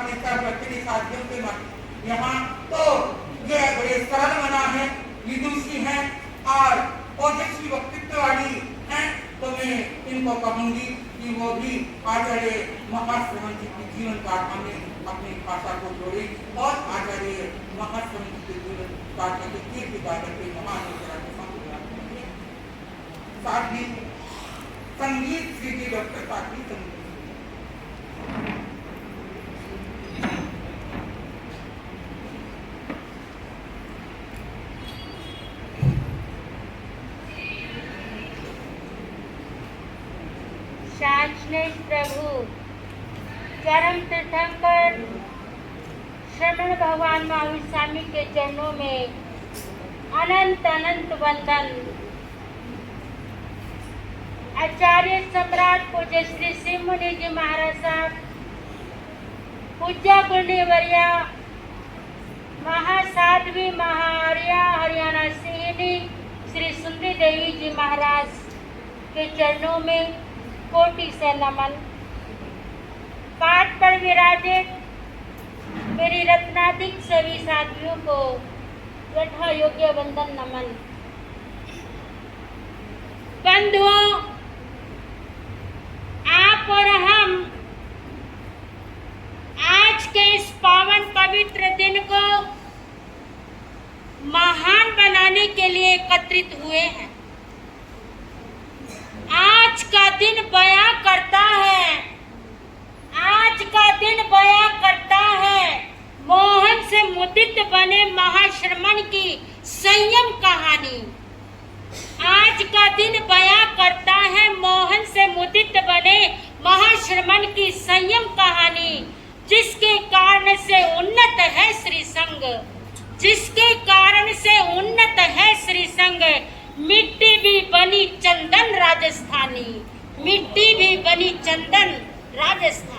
अपने सब बच्चे साथियों के यहाँ तो ये बड़े सरल मना है, विदुषी है और ओजस्वी व्यक्तित्व वाली है। तो मैं इनको कहूंगी कि वो भी आचार्य महाश्रवण जी के जीवन गाथा में अपनी भाषा को जोड़े और आचार्य महाश्रवण जी के जीवन गाथा के कीर्ति गाथा के महान साथ ही संगीत श्री जी डॉक्टर साथी संगीत शांचनेश प्रभु चरम तीर्थंकर श्रमण भगवान महावीर स्वामी के चरणों में अनंत अनंत वंदन। आचार्य सम्राट पूज्य श्री शिव मुनि जी महाराज साहब, पूज्य गुणवर्या महासाध्वी महारिया हरियाणा सिंहनी श्री सुंदरी देवी जी महाराज के चरणों में कोटि से नमन। पाठ पर विराजित मेरी रत्नाधिक सभी साथियों को यथा योग्य वंदन नमन। बंधुओं, आप और हम आज के इस पावन पवित्र दिन को महान बनाने के लिए एकत्रित हुए हैं। आज का दिन बयां करता है, आज का दिन बयां करता है मोहन से मुदित बने महाश्रमण की संयम कहानी। आज का दिन बयां करता है मोहन से मुदित बने महाश्रमण की संयम कहानी, जिसके कारण से उन्नत है श्री संग, जिसके कारण से उन्नत है श्री संग। मिट्टी भी बनी चंदन राजस्थानी, मिट्टी भी बनी चंदन राजस्थानी।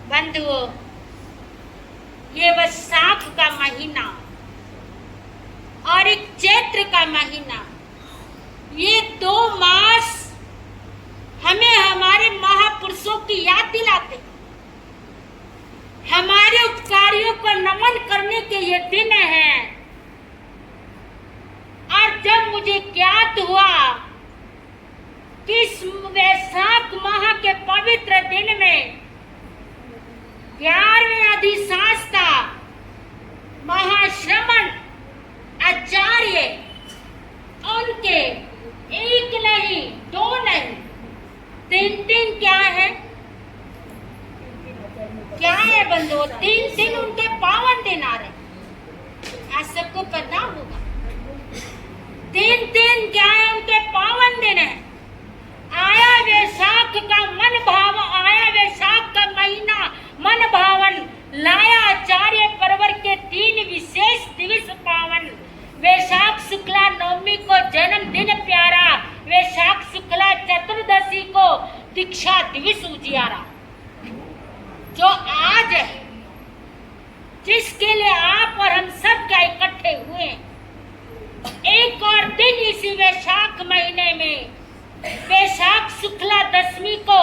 बंधुओं, ये वैशाख का महीना और एक चैत्र का महीना, ये 2 मास हमें हमारे महापुरुषों की याद दिलाते, हमारे उपकारियों को नमन करने के ये दिन है। और जब मुझे ज्ञात हुआ कि इस वैशाख माह के पवित्र दिन में 11वें अधिशास्ता महाश्रमण आचार्य, उनके 1 नहीं 2 नहीं 3 क्या है, क्या है बंधुओं, 3 उनके पावन दिन आ रहे, आज सबको पता होगा। 3 क्या है, उनके पावन दिन है। आया वैशाख का मन भाव, आया वैशाख का महीना मन भावन, लाया आचार्य परवर के 3 विशेष दिवस पावन। वैशाख शुक्ला नवमी को जन्मदिन प्यारा, वैशाख शुक्ला चतुर्दशी को दीक्षा दिवस उजियारा। जो आज है, जिसके लिए आप और हम सब क्या इकट्ठे हुए हैं, एक और दिन इसी वैशाख महीने में वैशाख शुक्ला दशमी को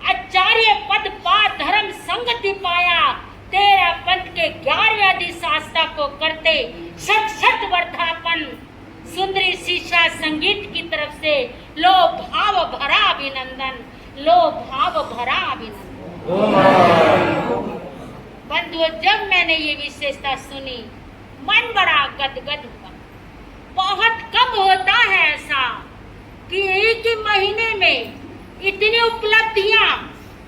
आचार्य पद पा धर्म संगति पाया। 13 पंथ के 11वें अधिशास्ता को करते शत वर्धापन। सुंदरी शिक्षा संगीत की तरफ से लो भाव भरा अभिनंदन, लो भाव भरा अभिनंदन। बंधुओं, जब मैंने ये विशेषता सुनी, मन बड़ा गदगद हुआ। बहुत कम होता है ऐसा कि एक ही महीने में इतनी उपलब्धियां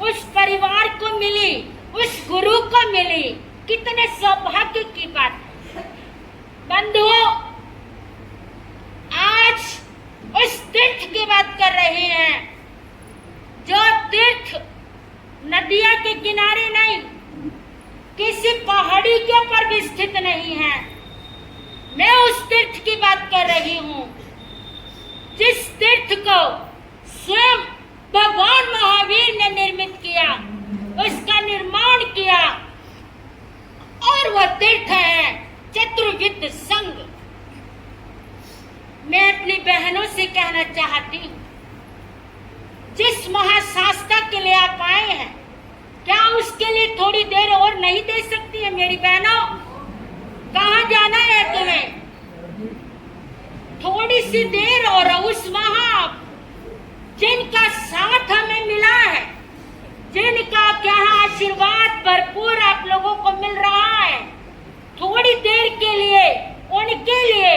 उस परिवार को मिली, उस गुरु को मिली। कितने सौभाग्य की बात। बंधुओं, आज उस तीर्थ की बात कर रहे हैं, जो तीर्थ नदिया के किनारे नहीं, किसी पहाड़ी के ऊपर भी स्थित नहीं है। मैं उस तीर्थ की बात कर रही हूँ, जिस तीर्थ को स्वयं भगवान महावीर ने निर्मित किया, उसका निर्माण किया, और वह तीर्थ है चतुर्विद संघ। मैं अपनी बहनों से कहना चाहती हूँ, जिस महाशास्त्र के लिए आप आए हैं, थोड़ी देर और नहीं दे सकती है मेरी बहनों? कहाँ जाना है तुम्हें? थोड़ी सी देर और उस वहां जिनका साथ हमें मिला है, जिनका क्या आशीर्वाद भरपूर आप लोगों को मिल रहा है, थोड़ी देर के लिए उनके लिए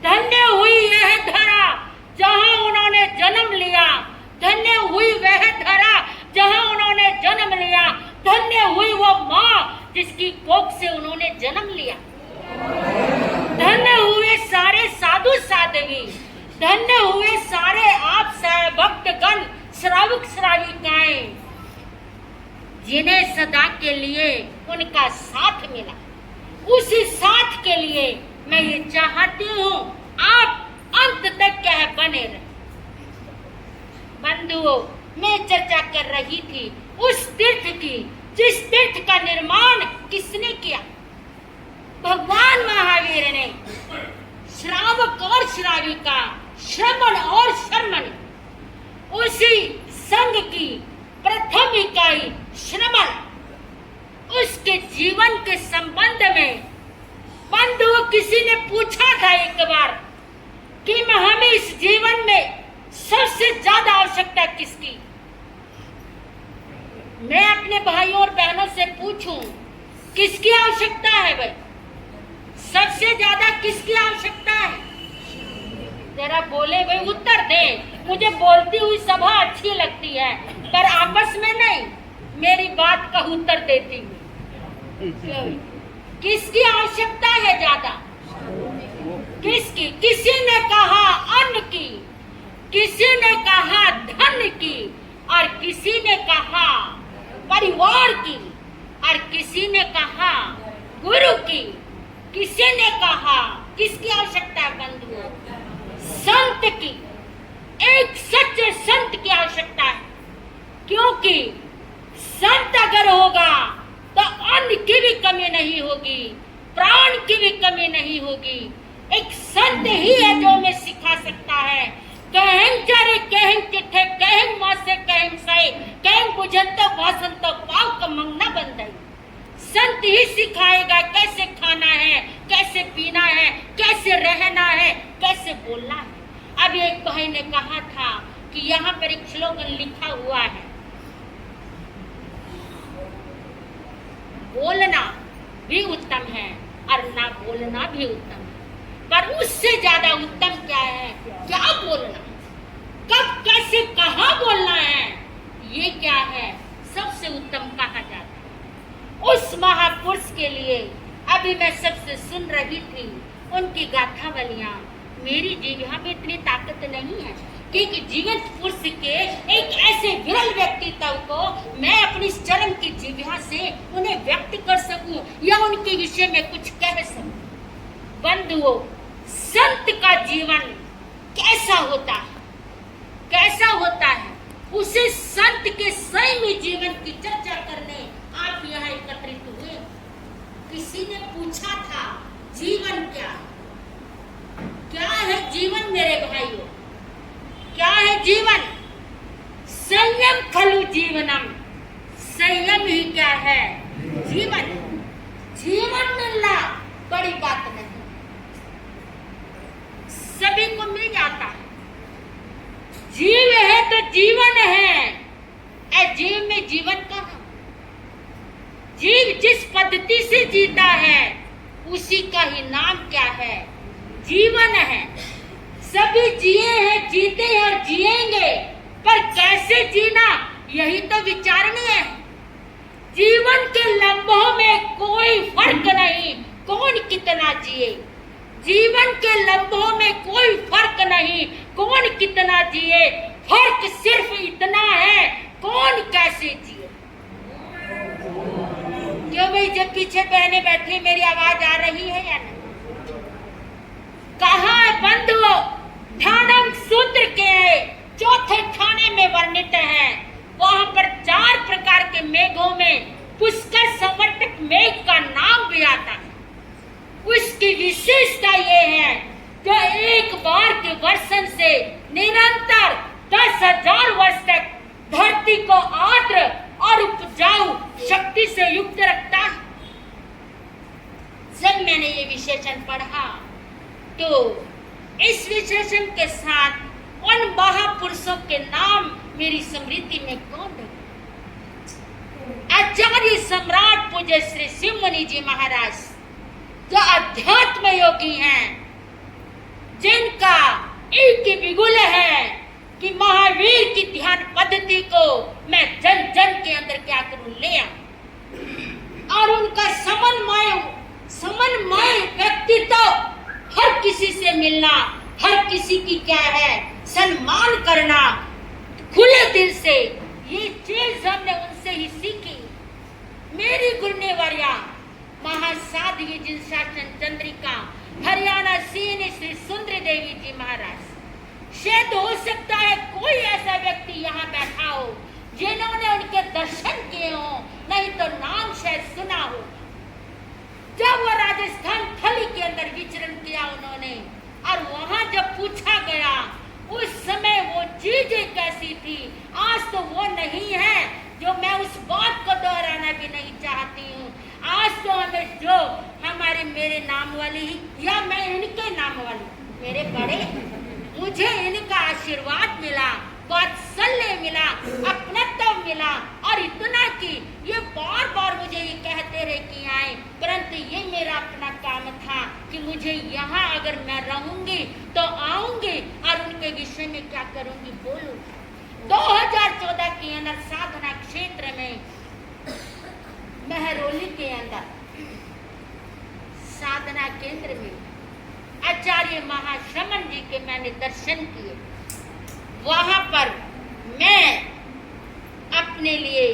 धन्य हुई यह धरा जहां उन्होंने जन्म लिया, धन्य हुई वह धरा जहां उन्होंने जन्म लिया, धन्य हुई वो माँ जिसकी कोख से उन्होंने जन्म लिया, धन्य हुए सारे साधु साध्वी, धन्य हुए सारे आप भक्तगण, श्रावक श्राविकाएं, जिन्हें सदा के लिए उनका साथ मिला। उसी साथ के लिए मैं ये चाहती हूँ आप अंत तक क्या है बने रहे। बंधुओं, मैं चर्चा कर रही थी उस तीर्थ की जिस तीर्थ का निर्माण किसने किया? भगवान महावीर ने। श्रावक और श्राविका, श्रमण और शर्मण, उसी संघ की प्रथम इकाई श्रमण, उसके जीवन के संबंध में बंधु किसी ने पूछा था एक बार कि हमें इस जीवन में सबसे ज्यादा आवश्यकता किसकी? मैं अपने भाइयों और बहनों से पूछूं किसकी आवश्यकता है भाई? सबसे ज्यादा किसकी आवश्यकता है? जरा बोले भाई, उत्तर दे। मुझे बोलती हुई सभा अच्छी लगती है पर आपस में नहीं, मेरी बात का उत्तर देती हूँ। किसकी आवश्यकता है ज्यादा? किसकी? किसी ने कहा अन्न की, किसी ने कहा धन की, और किसी ने कहा परिवार की, और किसी ने कहा गुरु की, किसी ने कहा किसकी आवश्यकता है बंधुओं? संत की। एक सच्चे संत की आवश्यकता है, क्योंकि संत अगर होगा तो अन्न की भी कमी नहीं होगी, प्राण की भी कमी नहीं होगी। एक संत ही है जो हमें सिखा सकता है। कहें चरे, कहें चिट्ठे, कहें मासे, कहें सही, कहें बुझंत वासंत पाव का मंगना बंदई। संत ही सिखाएगा कैसे खाना है, कैसे पीना है, कैसे रहना है, कैसे बोलना है। अब एक भाई ने कहा था कि यहाँ पर एक स्लोगन लिखा हुआ है, बोलना भी उत्तम है और ना बोलना भी उत्तम है, पर उससे ज्यादा उत्तम क्या है? क्या बोलना, कब, कैसे, कहाँ बोलना है, ये क्या है सबसे उत्तम कहा जाता है। उस महापुरुष के लिए अभी मैं सबसे सुन रही थी उनकी गाथावलियां। मेरी जीवा में इतनी ताकत नहीं है कि जीवंत पुरुष के एक ऐसे विरल व्यक्तित्व को मैं अपनी चरण की जीवा से उन्हें व्यक्त कर सकूं या उनके विषय में कुछ कह सकूं। बंधुओं, संत का जीवन कैसा होता है, कैसा होता है, उसे संत के स्वयं जीवन की चर्चा करने आप यहाँ एकत्रित हुए। किसी ने पूछा था जीवन क्या है? क्या है जीवन मेरे भाइयों? क्या है जीवन? संयम खलु जीवनम। संयम ही क्या है? जीवन। जीवन मिलना बड़ी बात नहीं, सभी को मिल जाता है। जीव है तो जीवन है, जीव में जीवन कहाँ? जीव जिस पद्धति से जीता है उसी का ही नाम क्या है? जीवन है। सभी जिए हैं, जीते हैं और जिएंगे, पर कैसे जीना यही तो विचारणीय है। जीवन के लम्हों में कोई फर्क नहीं कौन कितना जिए, जीवन के लम्हों में कोई फर्क नहीं कौन कितना जिए, फर्क सिर्फ इतना है कौन कैसे जिए। क्यों भाई, जब पीछे बहने बैठी मेरी आवाज आ रही है या नहीं? कहाँ है बंधुओं? ध्यानम सूत्र के चौथे खाने में वर्णित है, वहां पर 4 प्रकार के मेघों में पुष्कर संवर्तक मेघ का नाम भी आता है। उसकी विशेषता ये है कि एक बार के वर्षण से निरंतर 10,000 वर्ष तक धरती को आर्द्र और और उपजाऊ शक्ति से युक्त रखता है। जब मैंने ये विशेषण पढ़ा तो इस विशेषण के साथ उन महापुरुषों के नाम मेरी स्मृति में कौन है? आचार्य सम्राट पूज्य श्री शिव मुनि जी महाराज जो अध्यात्म योगी हैं, जिनका एक बिगुल है कि महावीर की ध्यान पद्धति को मैं जन जन के अंदर क्या करूं ले आऊं, और उनका समन्वय व्यक्तित्व, हर किसी से मिलना, हर किसी की क्या है सम्मान करना खुले दिल से, ये चीज हमने उनसे ही सीखी। मेरी गुरुनेवर्या महासाध्वी जिन शासन चंद्रिका हरियाणा सीन श्री सुंदरी देवी जी महाराज, शायद हो सकता है कोई ऐसा व्यक्ति यहाँ बैठा हो जिन्होंने उनके दर्शन किए हो, नहीं तो नाम शायद सुना हो। जब वो राजस्थान थली के अंदर विचरण किया उन्होंने, और वहां जब पूछा गया उस समय वो चीजें कैसी थी, आज तो वो नहीं है जो मैं उस बात को दोहराना भी नहीं चाहती हूँ। आज तो हमें जो हमारे मेरे नाम वाली ही या मैं इनके नाम वाली, मेरे बड़े, मुझे इनका आशीर्वाद मिला, वात्सल्य मिला, अपनत्व मिला, और इतना कि ये बार बार मुझे ये कहते रहे कि आए, परंतु ये मेरा अपना काम था कि मुझे यहाँ अगर मैं रहूंगी तो आऊंगी और उनके विषय में क्या करूंगी बोलूं। 2014 के अंदर साधना क्षेत्र में महरौली के अंदर साधना केंद्र में आचार्य महाश्रमण जी के मैंने दर्शन किए। वहां पर मैं अपने लिए,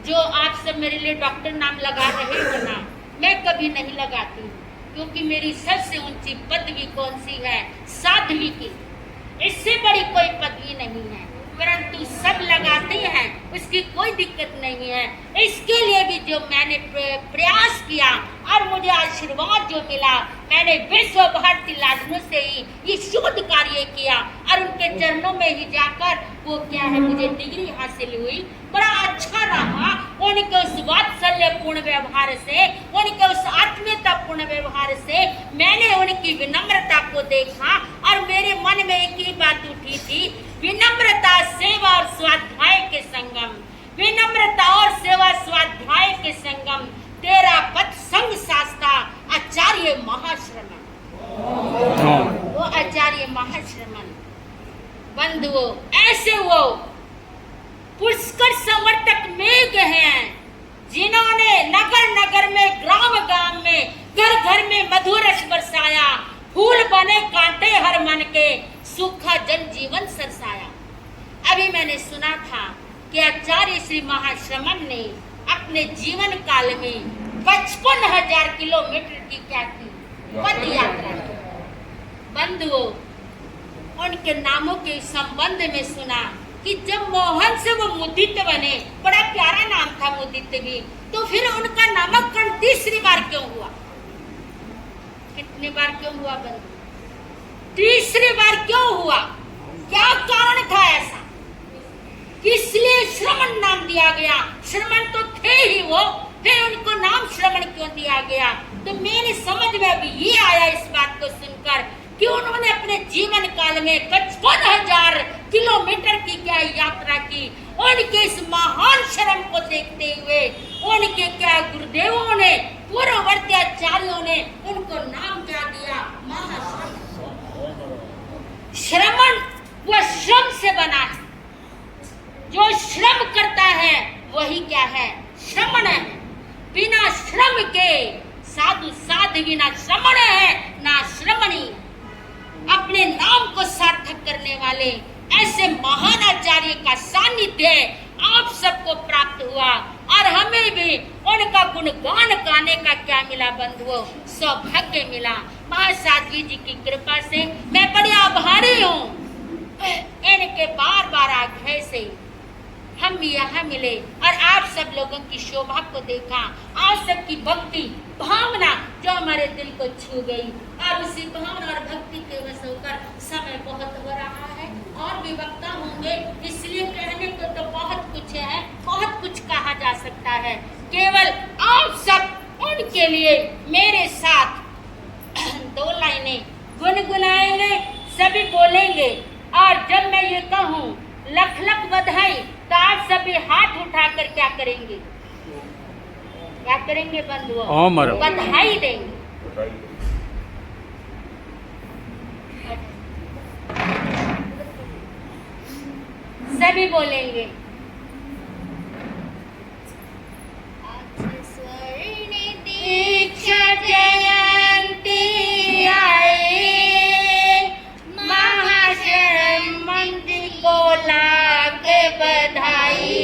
जो आप सब मेरे लिए डॉक्टर नाम लगा रहे हो ना, मैं कभी नहीं लगाती हूँ, क्योंकि मेरी सबसे ऊंची पदवी कौन सी है? साध्वी की। इससे बड़ी कोई पदवी नहीं है, परंतु सब लगाते हैं, उसकी कोई दिक्कत नहीं है। इसके लिए भी जो मैंने प्रयास किया और मुझे आशीर्वाद जो मिला, मैंने विश्व भारती लाडनों से ही ये शोध कार्य किया और उनके चरणों में ही जाकर वो क्या है मुझे डिग्री हासिल हुई। बड़ा अच्छा रहा उनके उस वात्सल्य पूर्ण व्यवहार से, उनके उस आत्मीयता पूर्ण व्यवहार से मैंने उनकी विनम्रता को देखा और मेरे मन में एक ही बात उठी थी, विनम्रता सेवा और स्वाध्याय के संगम, विनम्रता और सेवा स्वाध्याय के संगम, तेरा पथ संग शास्त्रा आचार्य महाश्रमण। वो आचार्य महाश्रमण बंधुओं, ऐसे वो पुष्कर संवर्तक मेघ हैं जिन्होंने नगर नगर में, ग्राम गांव में, घर घर में मधुर रस बरसाया, फूल बने कांटे हर मन के, सूखा जन जीवन सरसाया। अभी मैंने सुना था कि आचार्य श्री महाश्रमण ने अपने जीवन काल में 55,000 किलोमीटर की क्या की पद यात्रा की। बंधुओं, उनके नामों के संबंध में सुना कि जब मोहन से वो मुदित बने, बड़ा प्यारा नाम था मुदित भी, तो फिर उनका नामकरण तीसरी बार क्यों हुआ? कितनी बार क्यों हुआ बंधु? तीसरी बार क्यों हुआ? क्या कारण था ऐसा? इसलिए श्रमण नाम दिया गया। श्रमण तो थे ही वो, फिर उनको नाम श्रमण क्यों दिया गया? तो मेरी समझ में अभी ये आया इस बात को सुनकर कि उन्होंने अपने जीवन काल में 55,000 किलोमीटर की क्या यात्रा की। उनके इस महान श्रम को देखते हुए उनके क्या गुरुदेवों ने, पूर्ववर्ती आचार्यों ने उनको नाम क्या दिया? महाश्रम। श्रमण वह श्रम से बना है, जो श्रम करता है वही क्या है? श्रमण है। बिना श्रम के साधु साध्वी ना श्रमण है ना श्रमणी। अपने नाम को सार्थक करने वाले ऐसे महान आचार्य का सानिध्य आप सबको प्राप्त हुआ और हमें भी उनका गुणगान गाने का क्या मिला बंधुओं? सौभाग्य मिला। महासाध्वी जी की कृपा से मैं बड़ी आभारी हूँ। इनके बार बार आग्रह से हम यहाँ मिले और आप सब लोगों की शोभा को देखा, आप सबकी भक्ति भावना जो हमारे दिल को छू गई, और उसी भावना और भक्ति के वश होकर समय बहुत हो रहा है और भी वक्ता होंगे, इसलिए कहने को तो बहुत कुछ है, बहुत कुछ कहा है। केवल आप सब उनके लिए मेरे साथ 2 लाइनें गुनगुनाएंगे, सभी बोलेंगे। और जब मैं ये कहूँ लख लख बधाई, तो आप सभी हाथ उठाकर क्या करेंगे? क्या करेंगे बंधुओं? बधाई देंगे। सभी बोलेंगे। स्वर्ण दीक्षा जयंती आए, महाशरण मंदिर को लाख बधाई।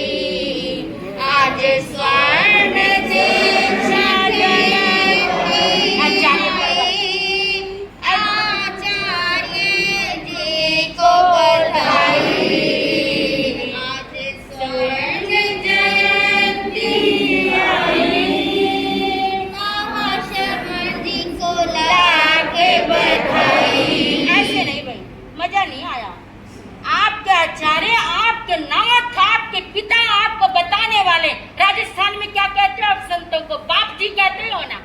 आज स्वर्ण दीक्षा जयंती आचार्य जी को बधाई। आज स्वर्ण जयंती आई, महाशरण जी को लाख बधाई। ऐसे नहीं भाई, मजा नहीं आया। आपके आचार्य, आपके नाथ, आपके पिता आपको बताने वाले, राजस्थान में क्या कहते हो आप संतों को? बाप जी कहते हो ना?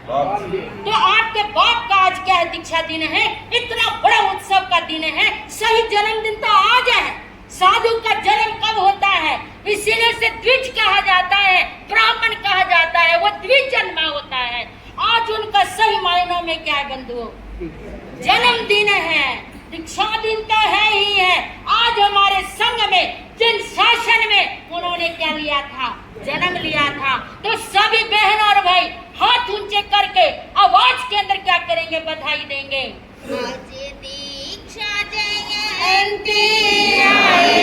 तो आपके बाप का आज क्या है? दीक्षा दिन है। इतना बड़ा उत्सव का दिन है। सही जन्मदिन तो आज है। साधु का जन्म कब होता है? इसीलिए से द्विज कहा जाता है, ब्राह्मण कहा जाता है। वो द्विज जन्मा होता है। आज उनका सही मायनों में क्या है बंधुओं? जन्मदिन है। दीक्षा दिन तो है ही है। आज हमारे संघ में, जिन शासन में उन्होंने क्या लिया था? जन्म लिया था। तो सभी बहन और भाई हाथ ऊंचे करके आवाज के अंदर क्या करेंगे? बधाई देंगे। आज दीक्षा जयंती आई,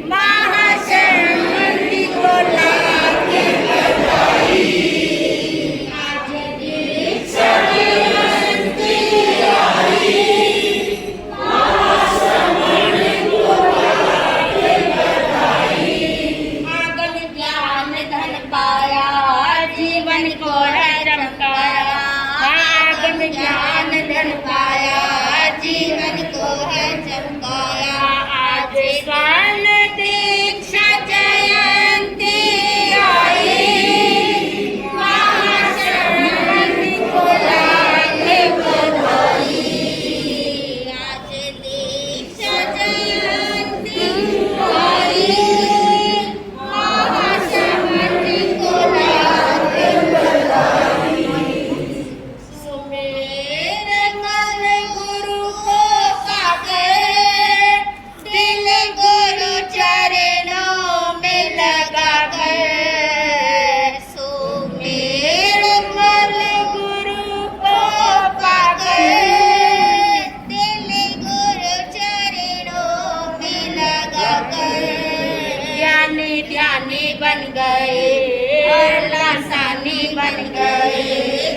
महाशरण मंदिर को लाख बधाई। आज दीक्षा जयंती आई, जीवन को है चमकाया। आगम ज्ञान धन पाया, जीवन को है चमकाया। आज स्वर्ण दीक्षा जयंती आई, महाशरण को लाख बधाई। आज दीक्षा जयंती आई, बन गए और लासानी बन गए।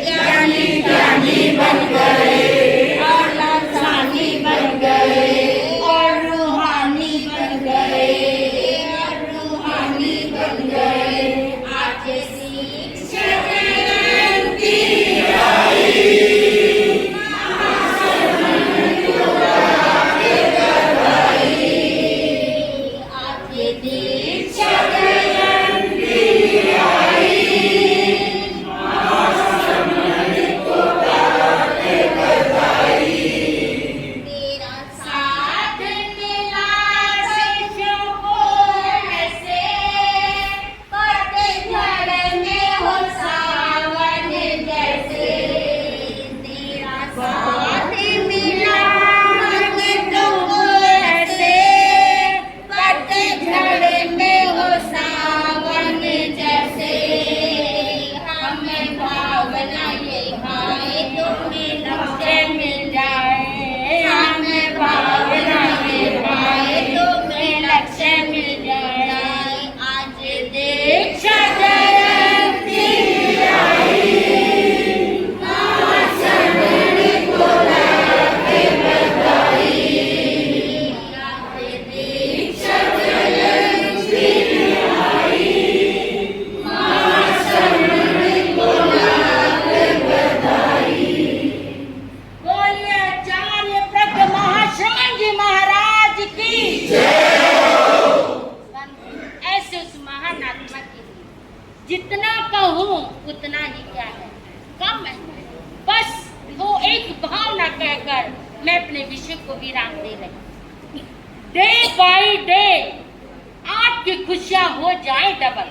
ज्ञानी ज्ञानी बन गए और लासानी बन गए और रूहानी बन गए और रूहानी बन गए। आज दीक्षा जयंती आई, महाशरण को लाख बधाई। आज दीक्षा जयंती आई, महाशरण को लाख जितना कहूँ उतना ही क्या है, कम है। बस वो एक भावना कहकर मैं अपने विषय को विराम दे रही। डे बाय डे आपकी खुशियाँ हो जाए डबल,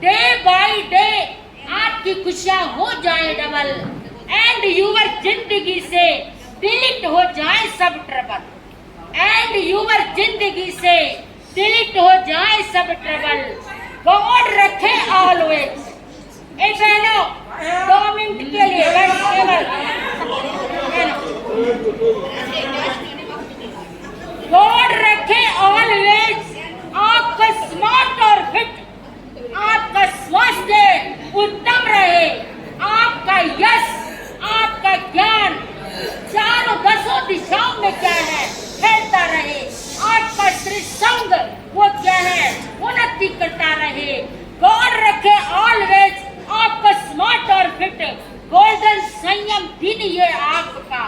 डे बाय डे आपकी खुशियाँ हो जाए डबल, एंड यूर जिंदगी से डिलीट हो जाए सब ट्रबल, एंड यूर जिंदगी से डिलीट हो जाए सब ट्रबल। गॉड रखे ऑलवेज। ए बहनों 2 मिनट के लिए बस केवल गॉड रखे ऑलवेज आपका स्मार्ट और फिट, आपका स्वास्थ्य उत्तम रहे, आपका यश आपका ज्ञान चारों दसों दिशाओं में क्या है फैलता रहे, आपका त्रिसंग वो क्या है उन्नति करता रहे। गॉड रखे ऑलवेज आपका स्मार्ट और फिट, गोल्डन संयम दिन ये आपका,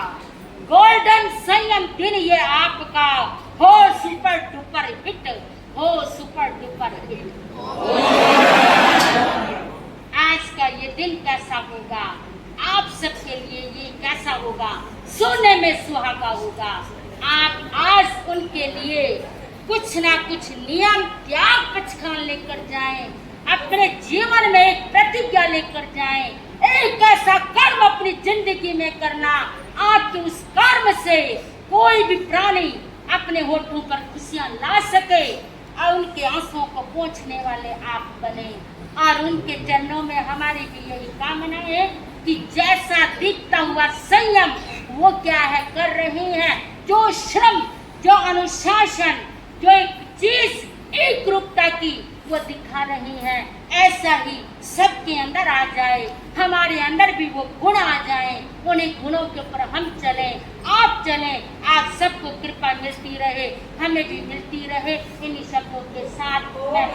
गोल्डन संयम दिन ये आपका, हो सुपर डुपर हिट, हो सुपर डुपर हिट। आज का ये दिन कैसा होगा आप सबके लिए, ये कैसा होगा, सोने में सुहागा होगा। आप आज उनके लिए कुछ ना कुछ नियम त्याग पचखान लेकर जाएं, अपने जीवन में एक प्रतिज्ञा लेकर जाएं, एक ऐसा कर्म अपनी जिंदगी में करना आपके उस कर्म से कोई भी प्राणी अपने होठों पर खुशियां ला सके और उनके आंसुओं को पोंछने वाले आप बने। और उनके चरणों में हमारी भी यही कामना है कि जैसा दिखता हुआ संयम वो क्या है कर रहे हैं, जो श्रम, जो अनुशासन, जो एक चीज एक रूपता की वो दिखा रही हैं, ऐसा ही सबके अंदर आ जाए, हमारे अंदर भी वो गुण आ जाए, उन्हीं गुणों के ऊपर हम चलें, आप चलें, आप सबको कृपा मिलती रहे, हमें भी मिलती रहे। इन्हीं शब्दों के साथ मैं